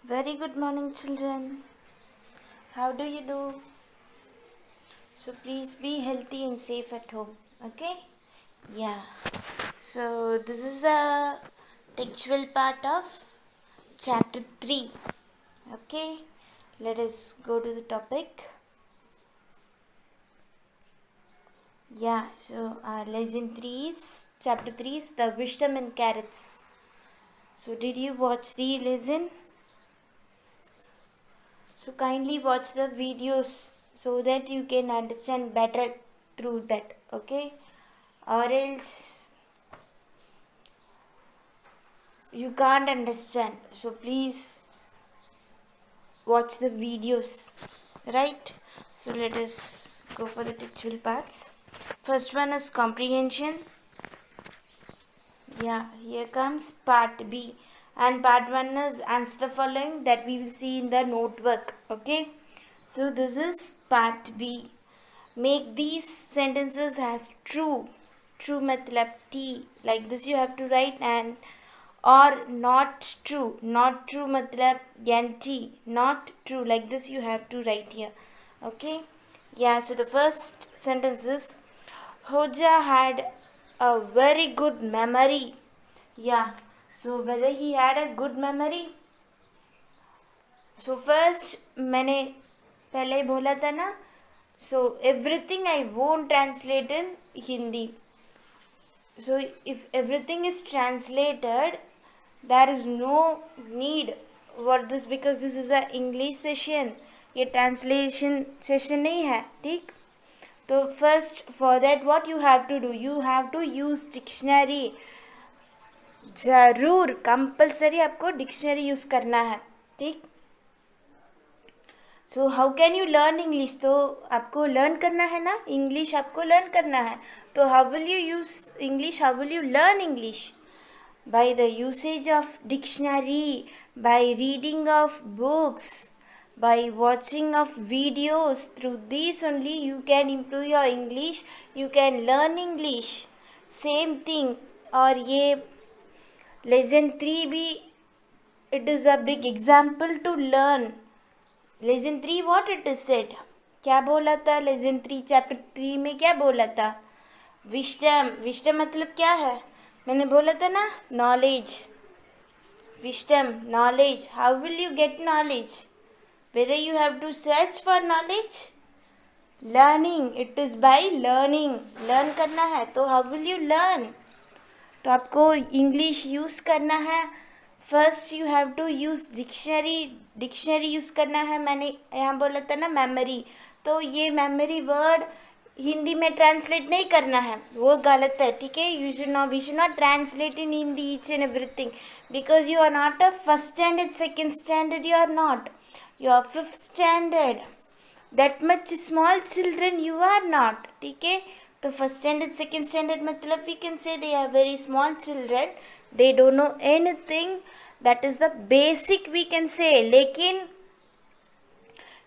Very good morning, children. How do you do? So, please be healthy and safe at home. Okay? Yeah. So, this is the textual part of chapter 3. Okay? Let us go to the topic. Yeah. So, lesson 3 is chapter 3 is the wisdom and carrots. So, did you watch the lesson? So kindly watch the videos so that you can understand better through that, okay? Or else you can't understand. So please watch the videos, right? So let us go for the textual parts. First one is comprehension. Yeah, here comes part B. And part 1 is answer the following that we will see in the notebook, okay? So this is part B. Make these sentences as true. True matlab T. Like this you have to write and or not true. Not true matlab NT. Not true. Like this you have to write here. Okay. Yeah. So the first sentence is Hoja had a very good memory. Yeah. So whether he had a good memory. So first मैंने पहले ही बोला था ना. So everything I won't translate in Hindi. So if everything is translated, there is no need for this because this is a English session. ये translation session नहीं है, ठीक? तो first for that what you have to do? You have to use dictionary. ज़रूर compulsory आपको dictionary use करना है, ठीक? So how can you learn English? तो आपको लर्न करना है ना, इंग्लिश आपको लर्न करना है. तो how will you use English? How will you learn English? By the usage of dictionary, by reading of books, by watching of videos. Through this only you can improve your English, you can learn English. Same thing. और ये lesson 3 भी it is a big example to learn. Lesson 3 what it is said? क्या बोला था lesson 3 chapter 3 में? क्या बोला था? विस्डम. विस्डम मतलब क्या है? मैंने बोला था ना, knowledge. Wisdom, knowledge. How will you get knowledge? Whether you have to search for knowledge. Learning. It is by learning. Learn करना है. तो हाउ विल यू लर्न? तो आपको इंग्लिश यूज़ करना है. First you have to use dictionary. Dictionary use करना है. मैंने यहाँ बोला था ना मेमोरी. तो ये मेमोरी वर्ड हिंदी में ट्रांसलेट नहीं करना है, वो गलत है, ठीक है? We should not translate in Hindi each and everything because you are not a first standard, second standard. You are not. You are fifth standard. That much small children you are not, ठीक है? तो first standard, second standard मतलब we can say they are very small children. They don't know anything. That is the basic we can say. लेकिन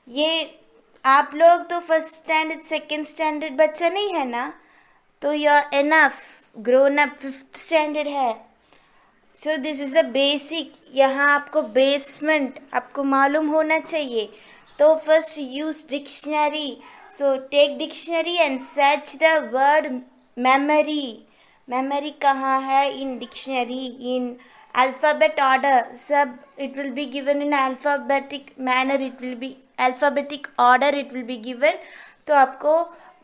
ये आप लोग तो first standard, second standard बच्चा नहीं है ना, तो you are enough grown up. Fifth standard है. So this is the basic. यहाँ आपको बेसमेंट आपको मालूम होना चाहिए. तो first use dictionary. So take dictionary and search the word memory. Memory कहाँ है? In dictionary, in alphabet order. सब it will be given in alphabetic manner. It will be alphabetic order it will be given. तो आपको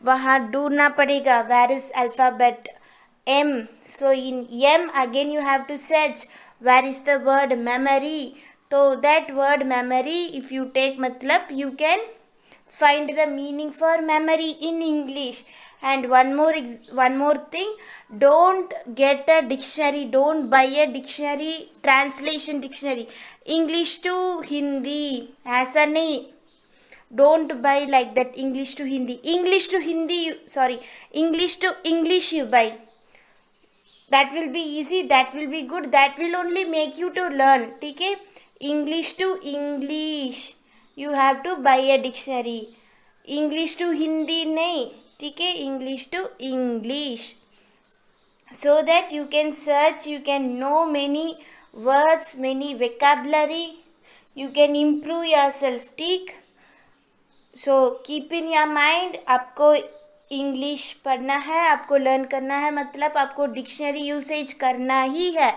वहाँ ढूंढना पड़ेगा where is alphabet M. So in M again you have to search where is the word memory. So that word memory if you take matlab you can find the meaning for memory in English. And one more thing, don't get a dictionary. Don't buy a dictionary, translation dictionary English to Hindi. ऐसा नहीं. Don't buy like that. English to Hindi. English to Hindi. Sorry. English to English you buy. That will be easy, that will be good, that will only make you to learn, ठीक है? English to English you have to buy a dictionary. English to Hindi नहीं, ठीक है? English to English so that you can search, you can know many words, many vocabulary. you can improve yourself. ठीक. So keep in your mind, आपको English पढ़ना है, आपको learn करना है, मतलब आपको डिक्शनरी यूसेज करना ही है.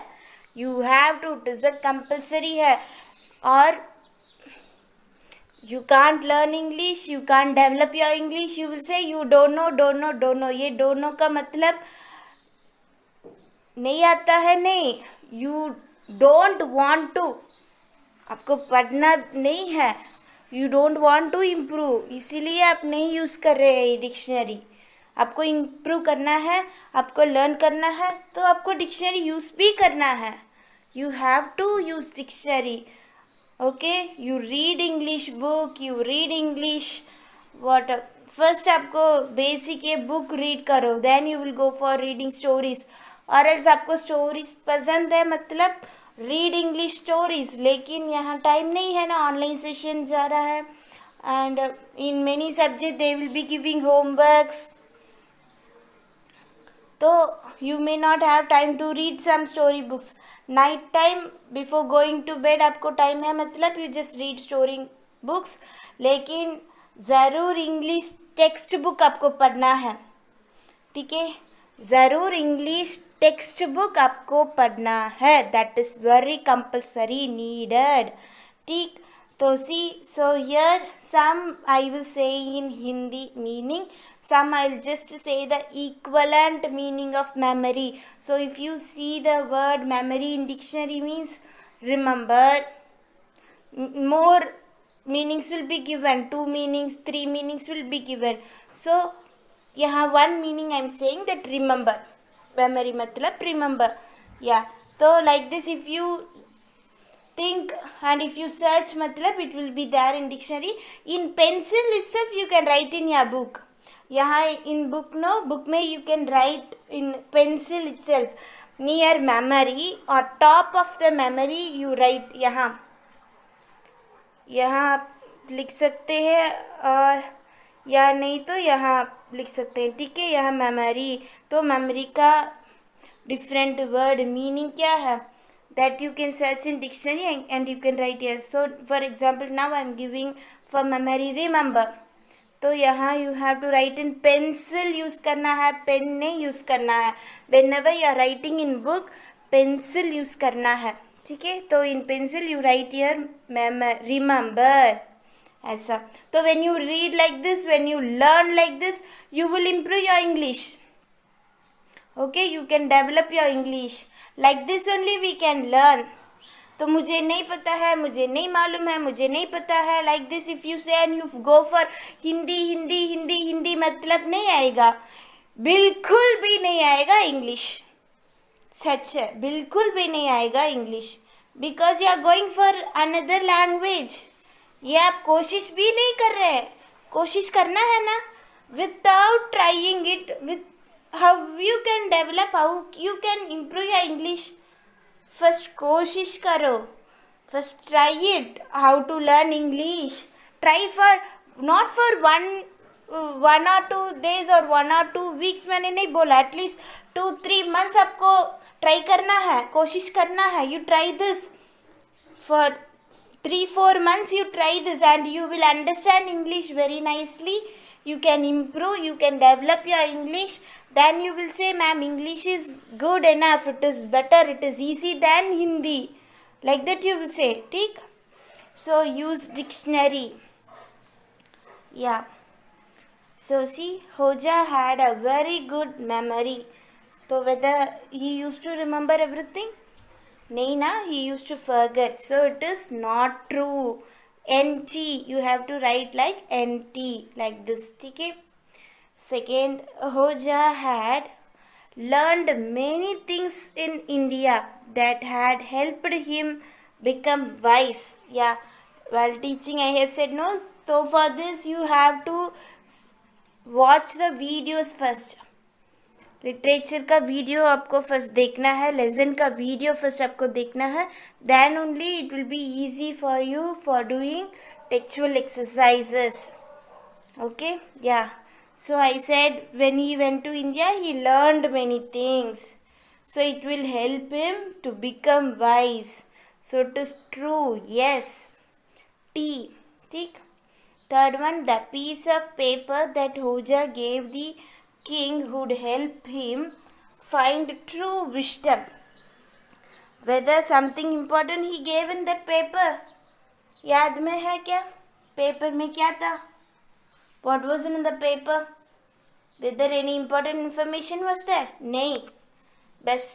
You have to, it is a compulsory है. और you can't learn English, you can't develop your English, you will say you don't know, don't know, don't know. ये डोंट नो का मतलब नहीं आता है, नहीं. यू डोंट वांट टू, आपको पढ़ना नहीं है. You don't want to improve, इसीलिए आप नहीं यूज़ कर रहे हैं ये डिक्शनरी. आपको इम्प्रूव करना है, आपको लर्न करना है, तो आपको डिक्शनरी यूज़ भी करना है. You have to use dictionary. Okay, you read English book, you read English what. First आपको बेसिक ये बुक रीड करो, then you will go for reading stories. और एल्स आपको स्टोरीज पसंद है, मतलब रीड इंग्लिश स्टोरीज. लेकिन यहाँ टाइम नहीं है ना, ऑनलाइन सेशन जा रहा है. And in many subject they will be giving homeworks, तो you may not have time to read some story books. Night time before going to bed आपको टाइम है, मतलब you just read story books. लेकिन ज़रूर English text book आपको पढ़ना है. ठीक है, ज़रूर इंग्लिश टेक्स्ट बुक आपको पढ़ना है. That is very compulsory needed. ठीक. तो see, so here some I will say in Hindi meaning, some I'll just say the equivalent meaning of memory. So if you see the word memory in dictionary means remember, more meanings will be given, 2 meanings, 3 meanings will be given. So यहाँ one meaning I'm saying that remember, memory मतलब remember. Yeah, so like this if you think and if you search मतलब it will be there in dictionary. In pencil itself you can write in your book. यहाँ in book book में you can write in pencil itself near memory और top of the memory you write. यहाँ आप लिख सकते हैं, और या नहीं तो यहाँ लिख सकते हैं. ठीक है, यहाँ मेमोरी, तो मेमोरी का डिफरेंट वर्ड मीनिंग क्या है, that you can search in dictionary and you can write here. So for example now I am giving for memory remember, तो यहाँ you have to write in pencil use करना है, pen नहीं use करना है. Whenever you are writing in book pencil use करना है. ठीक है, तो in pencil you write here remember, ऐसा. तो when you read like this, when you learn like this, you will improve your English. Okay, you can develop your English. Like this only we can learn. तो मुझे नहीं पता है, मुझे नहीं मालूम है, मुझे नहीं पता है, लाइक दिस इफ़ यू से and you go for Hindi Hindi Hindi Hindi, मतलब नहीं आएगा, बिल्कुल भी नहीं आएगा इंग्लिश. सच है, बिल्कुल भी नहीं आएगा English, because you are going for another language. ये आप कोशिश भी नहीं कर रहे हैं. कोशिश करना है ना, without trying it, with how you can develop, how you can improve your English. First कोशिश करो, first try it, how to learn English. Try for not for one और 2 days और 1 or 2 weeks, मैंने नहीं बोला, एटलीस्ट 2-3 months आपको try करना है, कोशिश करना है. You try this for 3-4 months, you try this and you will understand English very nicely. You can improve, you can develop your English. Then you will say, ma'am, English is good enough, it is better, it is easy than Hindi. Like that you will say, ठीक? So use dictionary. Yeah. So see, Hoja had a very good memory. So whether he used to remember everything? नहीं ना, he used to forget. So it is not true. NT, you have to write like NT, like this. ठीक है. Second, Hoja had learned many things in India that had helped him become wise. Yeah, while teaching I have said no. So for this you have to watch the videos first. Literature का video आपको first देखना है, lesson का video first आपको देखना है. Then only it will be easy for you for doing textual exercises. Okay, yeah. So I said when he went to India he learned many things, so it will help him to become wise. So it is true, yes. टी, ठीक. Third one, the piece of paper that Hoja gave the king would help him find true wisdom. Whether something important he gave in that paper, याद में है क्या? Paper में क्या था? What was in the paper? Whether any important information was there? नहीं, बस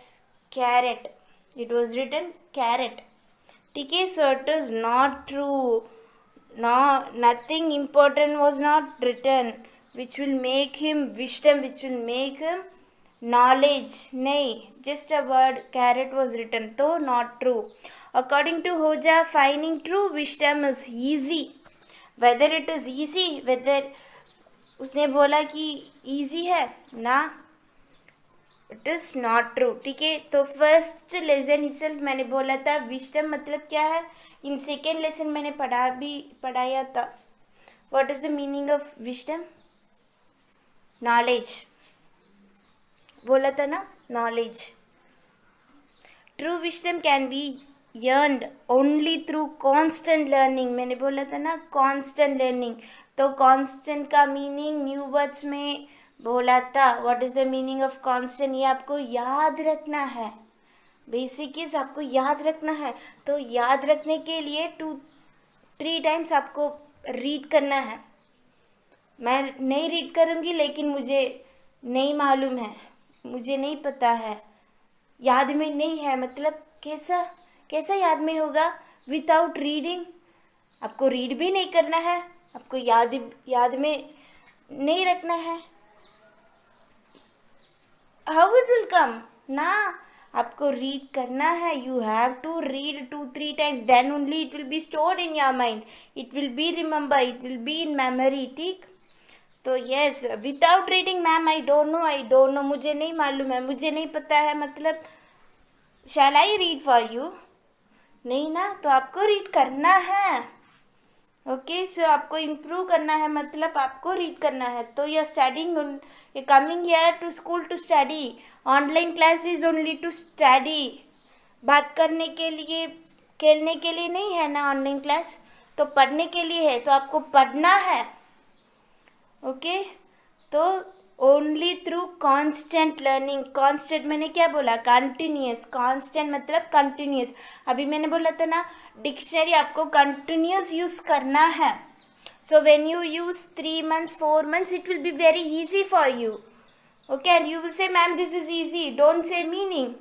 carrot. It was written carrot. ठीक है, so it is not true. No, nothing important was not written which will make him wisdom, which will make him knowledge. नहीं, just a word carrot was written, so not true. According to Hoja, finding true wisdom is easy. Whether it is easy, whether उसने बोला कि easy है ना, it is not true. ठीक है, तो first lesson itself मैंने बोला था विस्डम मतलब क्या है. इन सेकेंड लेसन मैंने पढ़ाया था. What is the meaning of wisdom? Knowledge. बोला था ना, knowledge. True wisdom can be earned only through constant learning. मैंने बोला था ना, कॉन्स्टेंट लर्निंग. तो कॉन्स्टेंट का मीनिंग न्यू वर्ड्स में बोला था. What is the meaning of constant? ये आपको याद रखना है. बेसिक चीज आपको याद रखना है. तो याद रखने के लिए 2-3 टाइम्स आपको रीड करना है. मैं नहीं रीड करूँगी, लेकिन मुझे नहीं मालूम है, मुझे नहीं पता है, याद में नहीं है. मतलब कैसा याद में होगा? Without reading. आपको रीड भी नहीं करना है, आपको याद में नहीं रखना है. हाउ इट विल कम ना? आपको रीड करना है. You have to read 2-3 times, then only it will be stored in your mind. It will be remember, it will be in memory. ठीक. तो yes, without reading ma'am I don't know, मुझे नहीं मालूम है, मुझे नहीं पता है, मतलब shall I read for you? नहीं ना, तो आपको रीड करना है. ओके, सो आपको इम्प्रूव करना है, मतलब आपको रीड करना है. तो you are studying, you coming here to school to study. Online class is only to study. बात करने के लिए, खेलने के लिए नहीं है ना ऑनलाइन क्लास, तो पढ़ने के लिए है. तो आपको पढ़ना है. ओके, तो only through constant learning. Constant मैंने क्या बोला? कंटिन्यूस. कांस्टेंट मतलब कंटिन्यूस. अभी मैंने बोला था ना, डिक्शनरी आपको कंटिन्यूस यूज करना है. So when you use 3 months 4 months, it will be very easy for you. Okay, and you will से ma'am this is easy. Don't say meaning.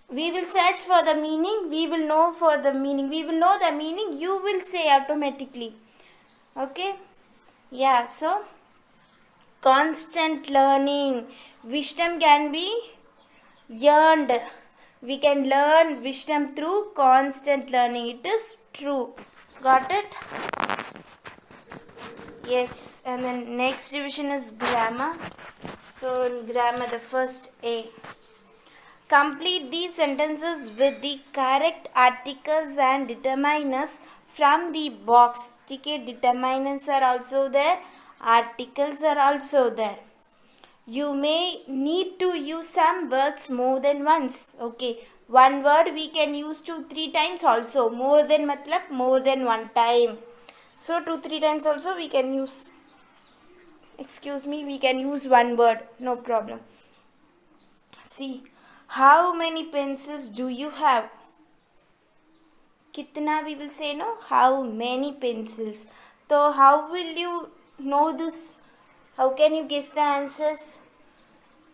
We will search for the meaning, we will know for the meaning, we will know the meaning, you will say automatically. Okay, yeah. So constant learning, wisdom can be earned. We can learn wisdom through constant learning. It is true. Got it? Yes. And then next division is grammar. So in grammar, the first A. Complete these sentences with the correct articles and determiners from the box. ठीक है, determiners are also there, articles are also there. You may need to use some words more than once. Okay, one word we can use 2-3 times also. More than मतलब more than one time. So 2-3 times also we can use. Excuse me, we can use one word, no problem. See. How many pencils do you have? कितना we will say no? How many pencils? So how will you know this? How can you guess the answers?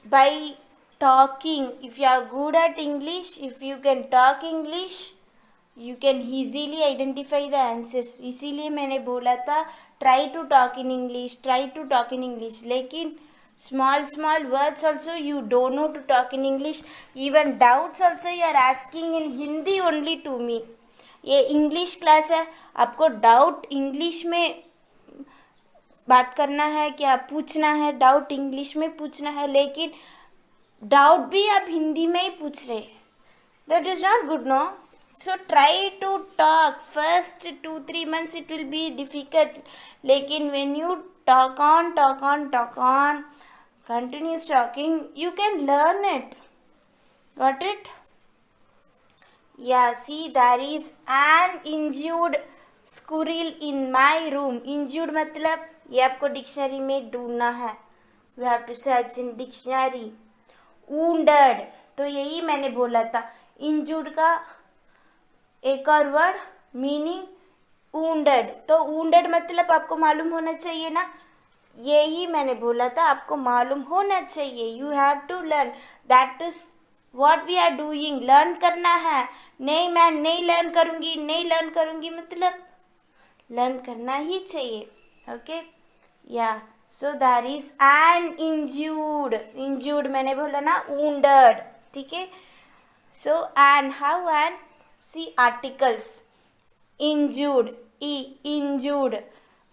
By talking. If you are good at English, if you can talk English, you can easily identify the answers. इसीलिए मैंने बोला था try to talk in English. लेकिन small words also you don't know to talk in English. Even doubts also you are asking in Hindi only to me. ये English class है, आपको doubt English में बात करना है, क्या पूछना है, डाउट इंग्लिश में पूछना है, लेकिन डाउट भी आप हिंदी में ही पूछ रहे. That is not good, no. So try to talk. First 2-3 months it will be difficult. लेकिन when you talk on, continuous talking, you can learn it. Got it? Yeah, see, there is an injured squirrel in my room, injured मतलब ये आपको dictionary में ढूंढना है, you have to search in dictionary. Wounded, तो यही मैंने बोला था, इंजूर्ड का एक और वर्ड मीनिंग वुंडेड, तो वुंडेड मतलब आपको मालूम होना चाहिए ना, यही मैंने बोला था, आपको मालूम होना चाहिए, you have to learn, that is what we are doing, learn करना है। नहीं मैं नहीं लर्न करूँगी, नहीं लर्न करूँगी मतलब लर्न करना ही चाहिए, okay yeah. So that is an injured, injured मैंने बोला ना वुंडेड, ठीक है। So an, how an, see articles, injured, e, injured,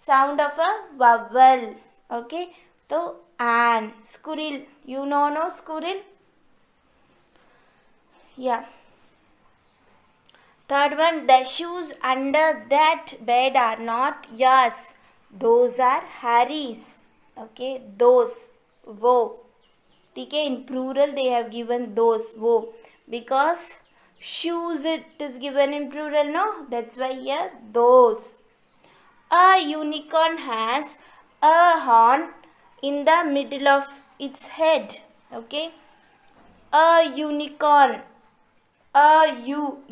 sound of a vowel, okay, so an, squirrel, you know no squirrel, yeah. Third one, the shoes under that bed are not yours, those are Harry's, okay, those, wo, ठीक है, in plural they have given those, wo, because shoes it is given in plural, no, that's why here those. A unicorn has a horn in the middle of its head, okay, a unicorn, a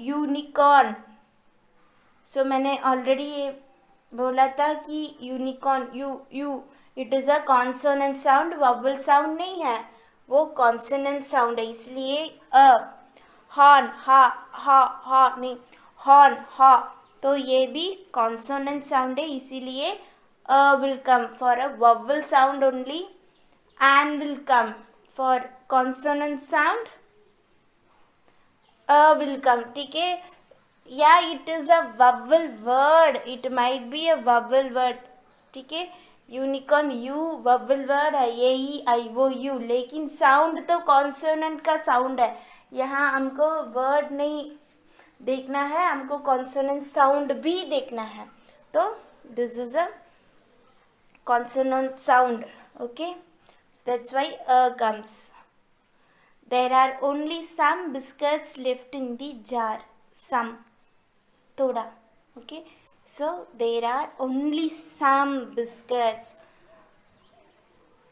unicorn, so मैंने already ये बोला था कि unicorn, you it is a consonant sound, vowel sound नहीं है, वो consonant sound है, इसलिए अ, हॉर्न, हा नहीं, हॉर्न हा, तो ये भी कॉन्सोनेंट साउंड है, इसीलिए a will come for a vowel sound only, an will come for consonant sound, a will come, ठीक है, या it is a vowel word, it might be a vowel word, ठीक है, यूनिकॉर्न यू ववल वर्ड है, ये ई आई वो you, लेकिन sound तो कॉन्सोनेंट का साउंड है, यहाँ हमको वर्ड नहीं देखना है, हमको कॉन्सोनेंट साउंड भी देखना है, तो this is a consonant sound, okay, that's why a comes. There are only some biscuits left in the jar. Some. Thoda. Okay. So there are only some biscuits.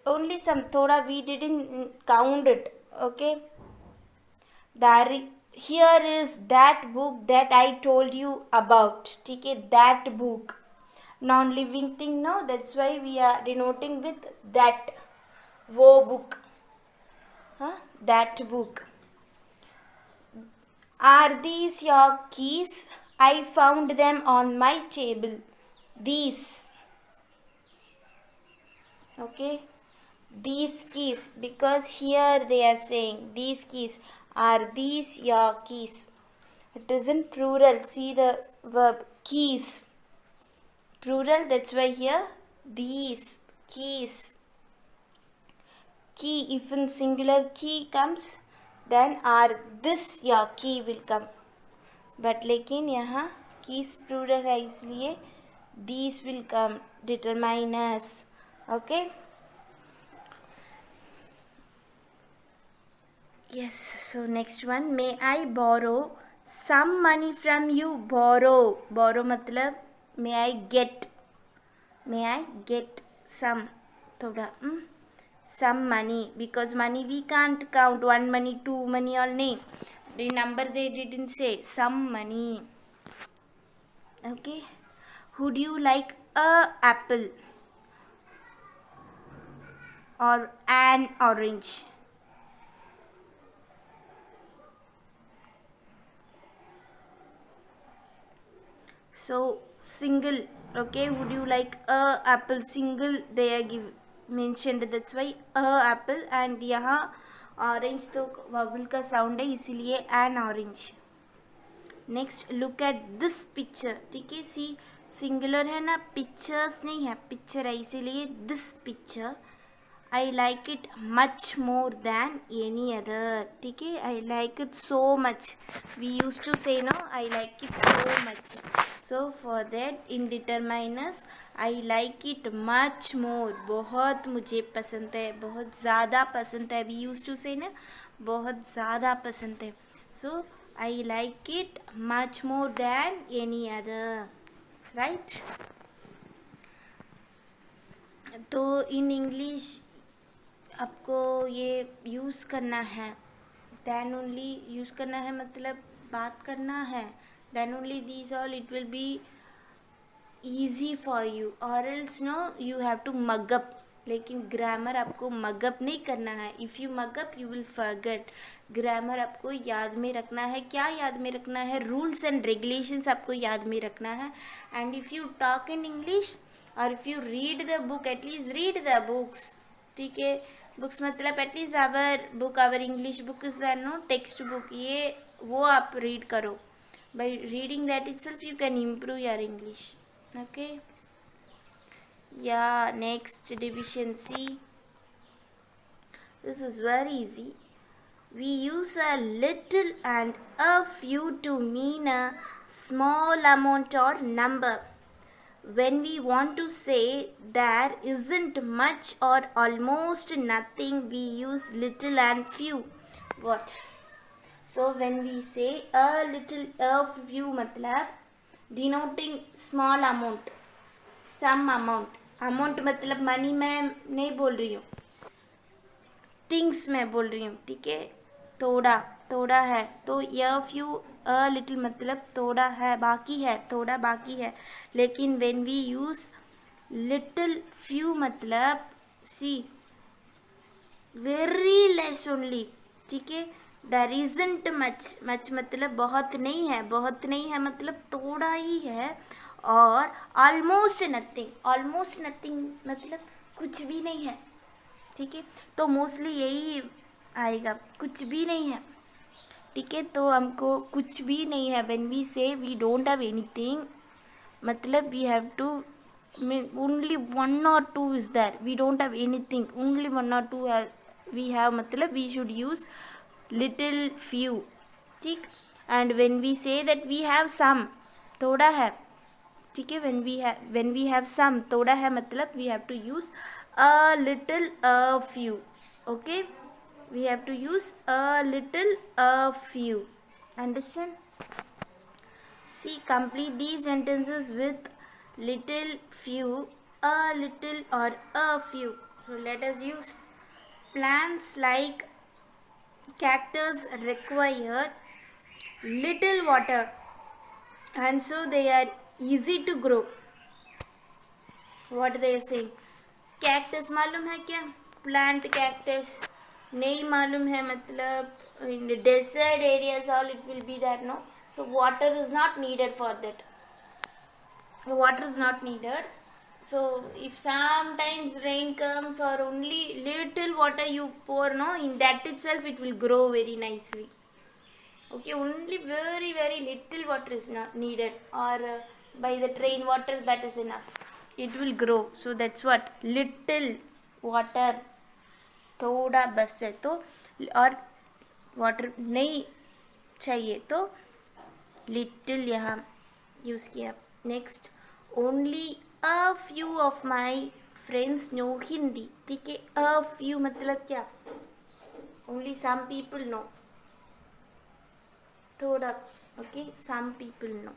Only some. Thoda we didn't count it. Okay. There, here is that book that I told you about. Okay. That book. Non-living thing. No. That's why we are denoting with that. Wo book. Huh? That book. Are these your keys? I found them on my table. These. Okay. These keys. Because here they are saying these keys. Are these your keys? It is in plural. See the verb keys. Plural. That's why here these keys. Key. If in singular key comes, then are this your key will come. But लेकिन यहाँ keys plural है, इसलिए these will come, determiners, okay, yes. So next one, may I borrow some money from you, borrow, borrow मतलब may I get some, थोड़ा some money, because money we can't count, one money, two money or nahi, the number they didn't say, some money, okay. Would you like a apple or an orange? So single, okay, would you like a apple, single they are mentioned, that's why a apple, and यहाँ orange तो vowel का sound है, इसीलिए N orange. Next, look at this picture, ठीक है, सी singular है ना, pictures नहीं है, पिक्चर है, इसीलिए this picture, I like it much more than any other, ठीक है, I like it so much, we use to say no, I like it so much, so for that in determiners, I like it much more, बहुत मुझे पसंद है, बहुत ज़्यादा पसंद है, वी यूज टू से ना, बहुत ज़्यादा पसंद है, so I like it much more than any other, right. तो इन इंग्लिश आपको ये यूज़ करना है, देन ओनली यूज़ करना है, मतलब बात करना है, then only this all it will be easy for you, or else no you have to mug up। लेकिन ग्रामर आपको मगअप नहीं करना है। If you mug up you will forget. Grammar आपको याद में रखना है। क्या याद में रखना है? रूल्स एंड रेगुलेशंस आपको याद में रखना है। And if you talk in English और if you read the book, at least read the books, ठीक है। बुक्स मतलब at least our book, our English book is the no text book, ये वो आप रीड करो। By reading that itself you can improve your English. Okay, yeah, next division C. This is very easy. We use a little and a few to mean a small amount or number. When we want to say there isn't much or almost nothing, we use little and few. What? So when we say a little, a few मतलब denoting small amount, some amount. Amount मतलब money में नहीं बोल रही हूँ, things में बोल रही हूँ, ठीक है। थोड़ा थोड़ा है तो यह फ्यू, अ लिटिल मतलब थोड़ा है, बाकी है, थोड़ा बाकी है। लेकिन when we use little few मतलब सी वेरी लेस ओनली, ठीक है। देयर इजंट मच, मच मतलब बहुत नहीं है, बहुत नहीं है मतलब थोड़ा ही है। और ऑलमोस्ट नथिंग, ऑलमोस्ट नथिंग मतलब कुछ भी नहीं है, ठीक है। तो मोस्टली यही आएगा, कुछ भी नहीं है, ठीक है। तो हमको कुछ भी नहीं है, when we say we don't have anything मतलब we have to mean only one or two is there, we don't have anything, only one or two we have मतलब we should use little few, ठीक। and when we say that we have some, थोड़ा है, ठीक है। when we have some, थोड़ा है मतलब we have to use a little, a few, okay। we have to use a little, a few, understand। See, complete these sentences with little, few, a little or a few. So let us use plants like cactus require little water and so they are easy to grow. What they are saying? Cactus मालूम है क्या? Plant cactus नहीं मालूम है मतलब in the desert areas all it will be there, no? So water is not needed for that. Water is not needed. So if sometimes rain comes or only little water you pour, no, in that itself it will grow very nicely, okay। only very very little water is not needed, or by the rain water that is enough, it will grow। so that's what little water, थोड़ा बस है तो, और water नहीं चाहिए तो little यहाँ use किया। Next, only a few of my friends know Hindi, ठीक है। अ फ्यू मतलब क्या? ओनली सम पीपल नो, थोड़ा, okay, some people know.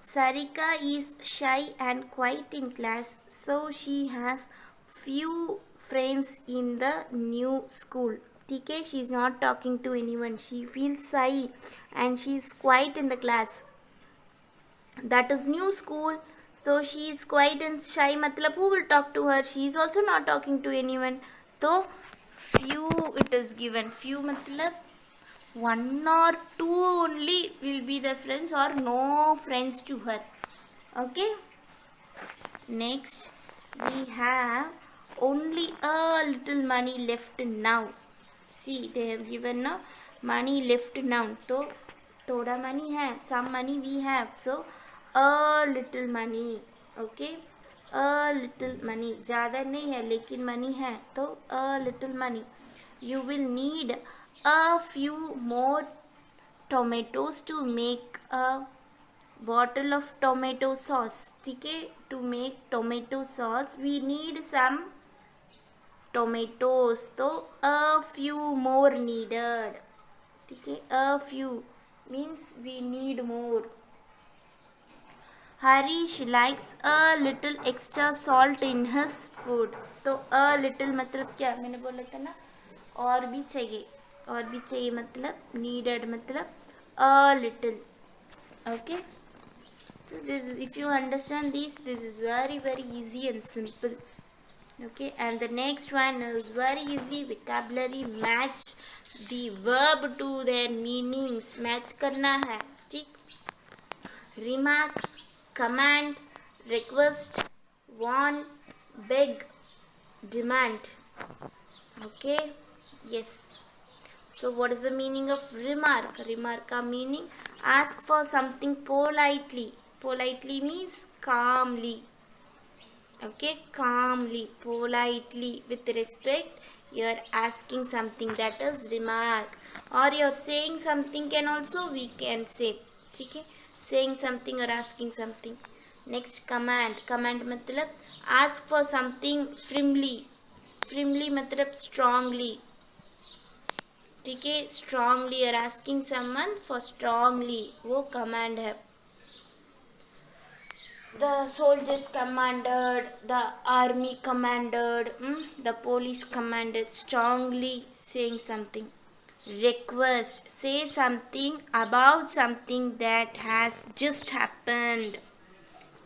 Sarika is shy and quiet in class, so she has few friends in the new school, ठीक है। she is not talking to anyone, she feels shy and she is quiet in the class, that is new school, so she is quiet and shy मतलब who will talk to her, she is also not talking to anyone, तो few it is given, few मतलब one or two only will be the friends or no friends to her, okay। next we have only a little money left now, see they have given no money left now, तो थोड़ा money है, some money we have, so a little money, okay। a little money ज़्यादा नहीं है लेकिन money है तो a little money। you will need a few more tomatoes to make a bottle of tomato sauce, ठीक है। to make tomato sauce we need some tomatoes, तो a few more needed, ठीक है। a few means we need more. Harish likes a little extra salt in his food. तो a little मतलब क्या, मैंने बोला था ना, और भी चाहिए. और भी चाहिए मतलब नीडेड मतलब a little. Okay, so this, if you understand this is very very easy and simple. Okay, and the next one is very easy. Vocabulary match the verb to their meanings. match करना है, ठीक. Remark, command, request, warn, beg, demand. Okay, yes. So what is the meaning of remark? Remark का meaning ask for something politely. Politely means calmly. Okay, calmly, politely, with respect. You are asking something, that is remark. Or you are saying something can also we can say. ठीक है, saying something or asking something. Next command. Command मतलब ask for something firmly. Firmly मतलब strongly. ठीक है, strongly or asking someone for strongly, वो command है. The soldiers commanded, the army commanded, the police commanded, strongly saying something. Request, say something about something that has just happened.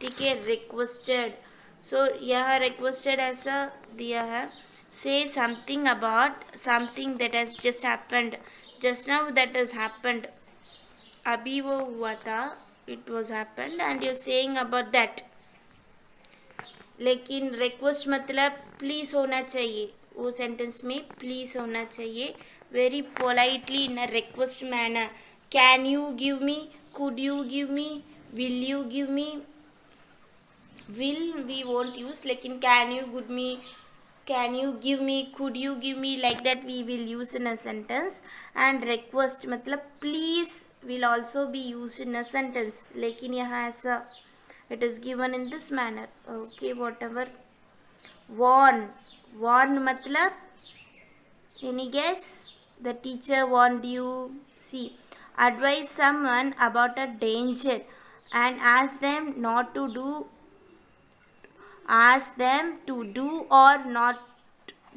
ठीक है, requested. So यहाँ requested ऐसा दिया है, say something about something that has just happened. Just now that has happened. अभी वो हुआ था, it was happened and you're saying about that. लेकिन रिक्वेस्ट मतलब प्लीज़ होना चाहिए, वो सेंटेंस में प्लीज़ होना चाहिए, very politely in a request manner. Can you give me, could you give me, will you give me. Will we won't use, लेकिन can you good me, can you give me, could you give me, like that we will use in a sentence. And request मतलब please will also be use in a sentence, लेकिन यहाँ ऐसा it is given in this manner. Okay, whatever. Warn, warn matlab, any guess? The teacher warned you. See, advise someone about a danger and ask them to do or not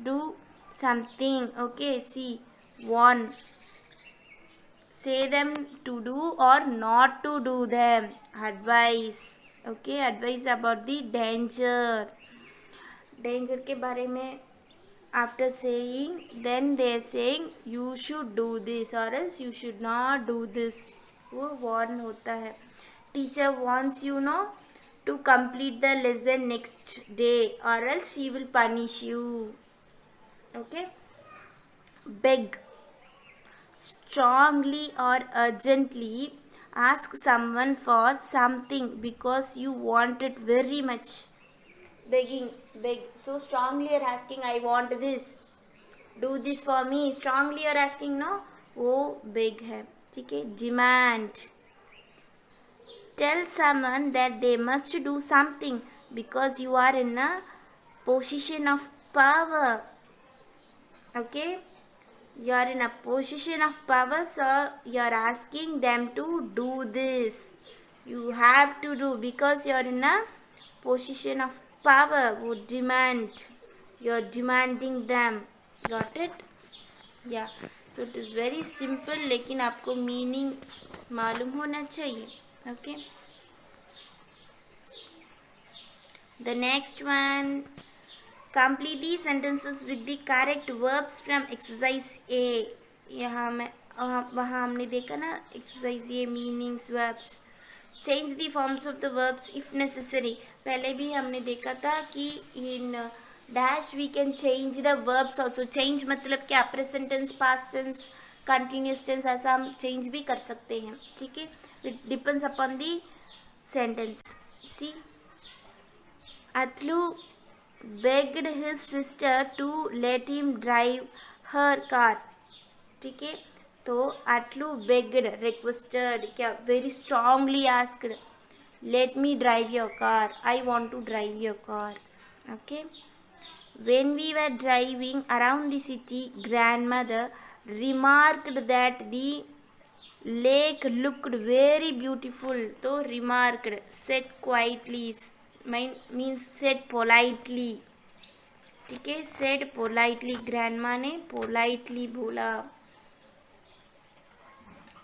do something. Okay, see, warn, say them to do or not to do them. Advice. Okay, advice about the danger. Danger के बारे में after saying, then they are saying you should do this or else you should not do this. वो warn होता है. Teacher wants you know to complete the lesson next day or else she will punish you. Okay. Beg, strongly or urgently ask someone for something because you want it very much. Begging, beg, so strongly you're asking, I want this, do this for me. Strongly you're asking, no, वो beg है. ठीक है. Demand, tell someone that they must do something because you are in a position of power. Okay, you are in a position of power, so you are asking them to do this. You have to do because you are in a position of power. वो demand, you are demanding them. Got it? Yeah, so it is very simple, लेकिन आपको meaning मालूम होना चाहिए. Okay, the next one. Complete these sentences with the correct verbs from exercise A. यहाँ मैं वहाँ हमने देखा ना exercise A meanings verbs. Change the forms of the verbs if necessary. पहले भी हमने देखा था कि in dash we can change the verbs also. Change मतलब क्या, present tense, past tense, continuous tense, ऐसा हम change भी कर सकते हैं. ठीक है, it depends upon the sentence. See, Atlu begged his sister to let him drive her car. ठीक है, तो अटलू begged, requested, क्या, very strongly asked, let me drive your car, I want to drive your car. Okay, when we were driving around the city, grandmother remarked that the Lake looked very beautiful. तो remarked. Said quietly. Means said politely. ठीक है. Said politely. Grandma ने politely बोला.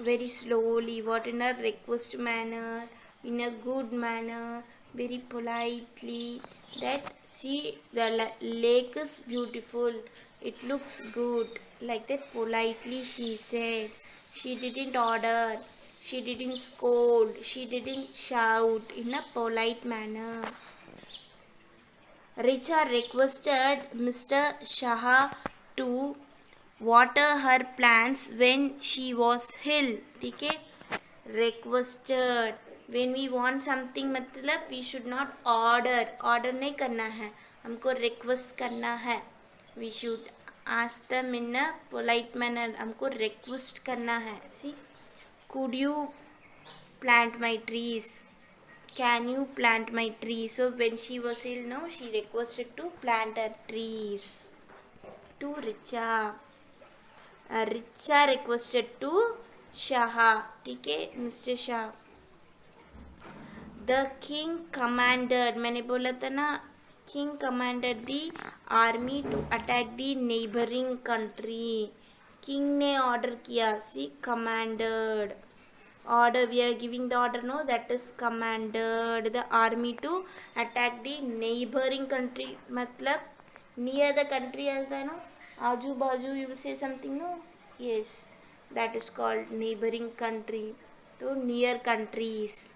Very slowly. What in a request manner. In a good manner. Very politely. That see the lake is beautiful. It looks good. Like that politely she said. She didn't order. She didn't scold. She didn't shout. In a polite manner. Richa requested Mr. Shah to water her plants when she was ill. ठीक है. Requested. When we want something मतलब we should not order. Order नहीं करना है. हमको request करना है. We should ask them in a polite manner. हमको request करना है. See, could you plant my trees? Can you plant my trees? So when she was ill, no, she requested to plant her trees. To Richa. Richa requested to Shah. ठीक है, Mr. Shah. The king commanded. मैंने बोला था ना, king commanded the army to attack the neighboring country. King ने order किया. See, commanded. Order, we are giving the order, no, that is commanded the army to attack the neighboring country. मतलब near the country आता है, no, आजू बाजू, you say something, no, yes, that is called neighboring country. तो near countries.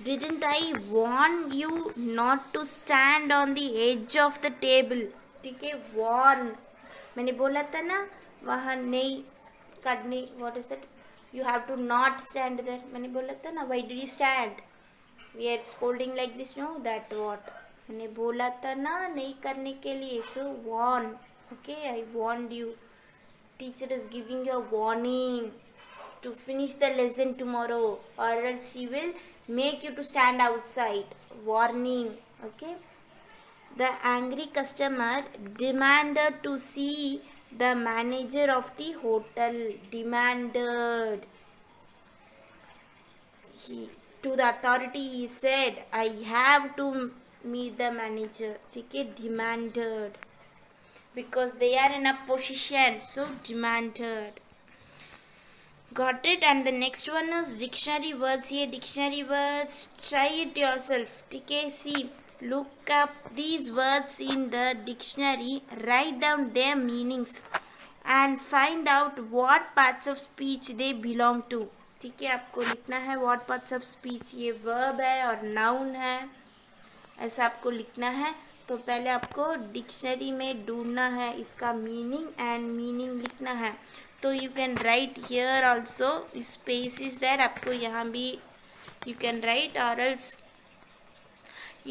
Didn't I warn you not to stand on the edge of the table? ठीक है, warn मैंने बोला था ना, वहाँ नहीं करनी. What is that? You have to not stand there. मैंने बोला था ना, why did you stand? We are scolding like this, no, that what? मैंने बोला था ना नहीं करने के लिए. So warn. Okay, I warned you. Teacher is giving you a warning to finish the lesson tomorrow, or else she will make you to stand outside. Warning. Okay. The angry customer demanded to see the manager of the hotel. Demanded. To the authority he said, I have to meet the manager. ठीक है, demanded. Because they are in a position. So demanded. Got it? And the next one is dictionary words. Here dictionary words. Try it yourself. ठीक है, see. Look up these words in the dictionary, write down their meanings and find out what parts of speech they belong to. ठीक है, आपको लिखना है what parts of speech. ये verb है और noun है, ऐसा आपको लिखना है. तो पहले आपको डिक्शनरी में ढूंढना है इसका मीनिंग एंड मीनिंग लिखना है. तो you can write here also, space is there, आपको यहाँ भी यू कैन राइट, और else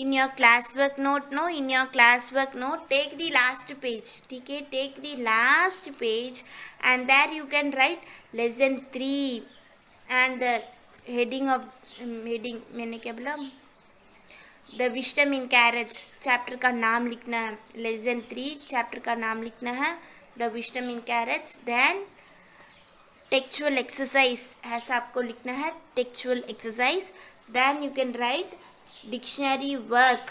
in your classwork note, no, in your classwork note take the last page. ठीक है, take the last page and there you can write lesson 3 and the heading of heading मैंने क्या बोला, the wisdom in carrots chapter का नाम लिखना है. lesson 3 chapter का नाम लिखना है, the wisdom in carrots. then textual exercise ऐसा आपको लिखना है, textual exercise. then you can write dictionary work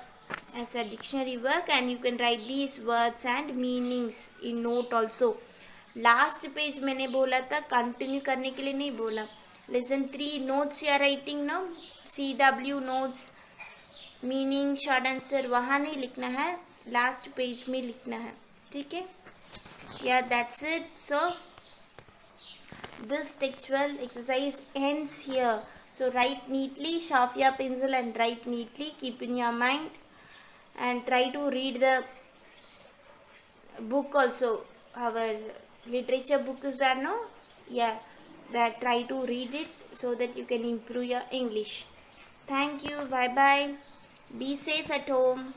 as a dictionary work and you can write these words and meanings in note also. last page मैंने बोला था, continue करने के लिए नहीं बोला. lesson 3 notes you are writing now, CW notes, meaning short answer वहाँ नहीं लिखना है, last page में लिखना है. ठीक है, yeah, that's it. So this textual exercise ends here. So write neatly, sharpen your pencil and write neatly, keep in your mind and try to read the book also. Our literature book is there, no? Yeah, that try to read it so that you can improve your English. Thank you, bye bye. Be safe at home.